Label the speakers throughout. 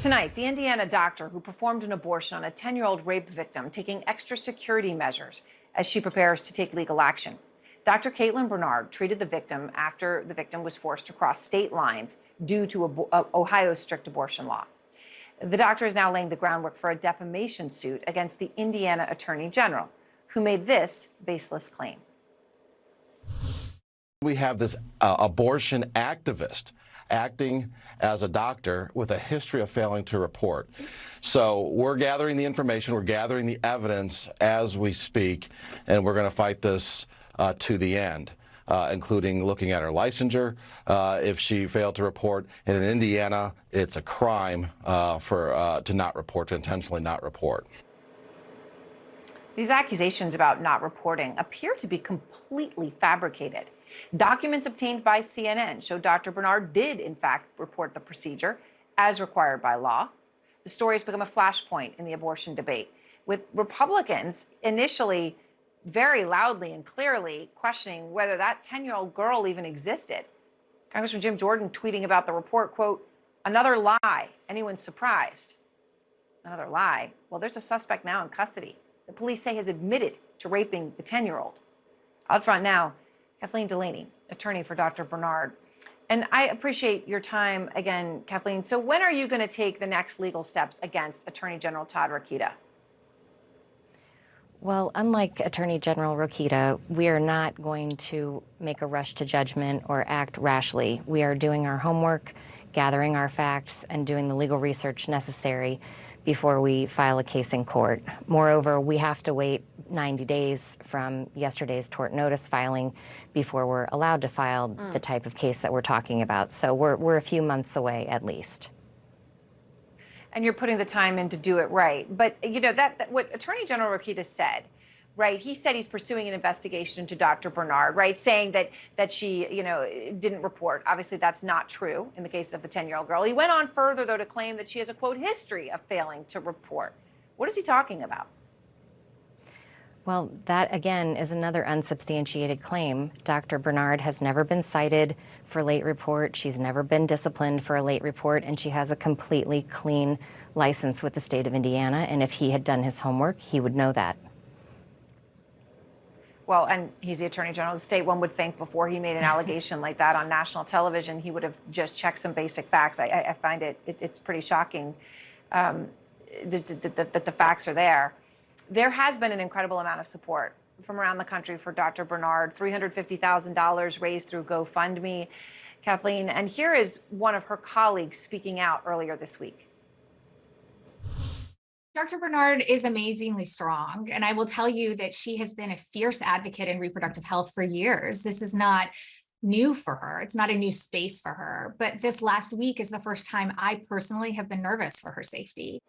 Speaker 1: Tonight, the Indiana doctor who performed an abortion on a 10-year-old rape victim taking extra security measures as she prepares to take legal action. Dr. Caitlin Bernard treated the victim after the victim was forced to cross state lines due to Ohio's strict abortion law. The doctor is now laying the groundwork for a defamation suit against the Indiana Attorney General, who made this baseless claim.
Speaker 2: We have this abortion activist acting as a doctor with a history of failing to report. So we're gathering the information, we're gathering the evidence as we speak, and we're going to fight this to the end, including looking at her licensure if she failed to report. And in Indiana, it's a crime to not report, to intentionally not report.
Speaker 1: These accusations about not reporting appear to be completely fabricated. Documents obtained by CNN show Dr. Bernard did, in fact, report the procedure as required by law. The story has become a flashpoint in the abortion debate, with Republicans initially very loudly and clearly questioning whether that 10-year-old girl even existed. Congressman Jim Jordan tweeting about the report, quote, "Another lie. Anyone surprised?" Another lie? Well, there's a suspect now in custody. The police say has admitted to raping the 10-year-old. Out front now, Kathleen Delaney, attorney for Dr. Bernard. And I appreciate your time again, Kathleen. So when are you going to take the next legal steps against Attorney General Todd Rokita?
Speaker 3: Well, unlike Attorney General Rokita, we are not going to make a rush to judgment or act rashly. We are doing our homework, gathering our facts, and doing the legal research necessary before we file a case in court. Moreover, we have to wait 90 days from yesterday's tort notice filing before we're allowed to file the type of case that we're talking about. So we're a few months away at least.
Speaker 1: And you're putting the time in to do it right. But, you know, that what Attorney General Rokita said, right? He said he's pursuing an investigation into Dr. Bernard, right? Saying that she, you know, didn't report. Obviously, that's not true in the case of the 10-year-old girl. He went on further, though, to claim that she has a, quote, history of failing to report. What is he talking about?
Speaker 3: Well, that, again, is another unsubstantiated claim. Dr. Bernard has never been cited for late report. She's never been disciplined for a late report, and she has a completely clean license with the state of Indiana. And if he had done his homework, he would know that.
Speaker 1: Well, and he's the Attorney General of the state. One would think before he made an allegation like that on national television, he would have just checked some basic facts. I find it's pretty shocking that the facts are there. There has been an incredible amount of support from around the country for Dr. Bernard, $350,000 raised through GoFundMe, Kathleen. And here is one of her colleagues speaking out earlier this week.
Speaker 4: Dr. Bernard is amazingly strong, and I will tell you that she has been a fierce advocate in reproductive health for years. This is not new for her. It's not a new space for her. But this last week is the first time I personally have been nervous for her safety.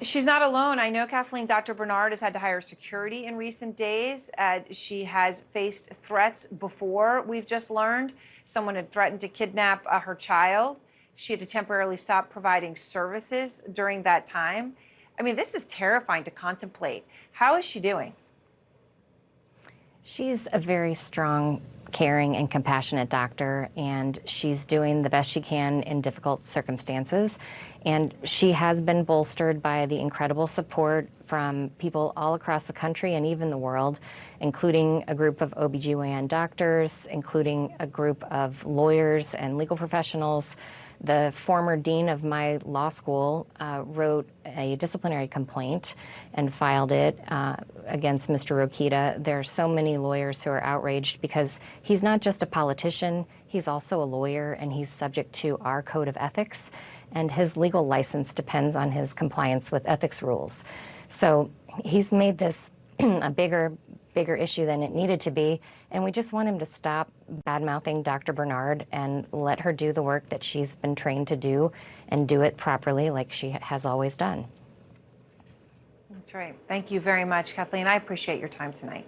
Speaker 1: She's not alone. I know, Kathleen, Dr. Bernard has had to hire security in recent days. She has faced threats before, we've just learned. Someone had threatened to kidnap her child. She had to temporarily stop providing services during that time. I mean, this is terrifying to contemplate. How is she doing?
Speaker 3: She's a very strong, caring, and compassionate doctor, and she's doing the best she can in difficult circumstances. And she has been bolstered by the incredible support from people all across the country and even the world, including a group of OBGYN doctors, including a group of lawyers and legal professionals. The former dean of my law school wrote a disciplinary complaint and filed it against Mr. Rokita. There are so many lawyers who are outraged because he's not just a politician, he's also a lawyer, and he's subject to our code of ethics, and his legal license depends on his compliance with ethics rules. So he's made this a bigger issue than it needed to be, and we just want him to stop bad-mouthing Dr. Bernard and let her do the work that she's been trained to do and do it properly like she has always done.
Speaker 1: That's right. Thank you very much, Kathleen. I appreciate your time tonight.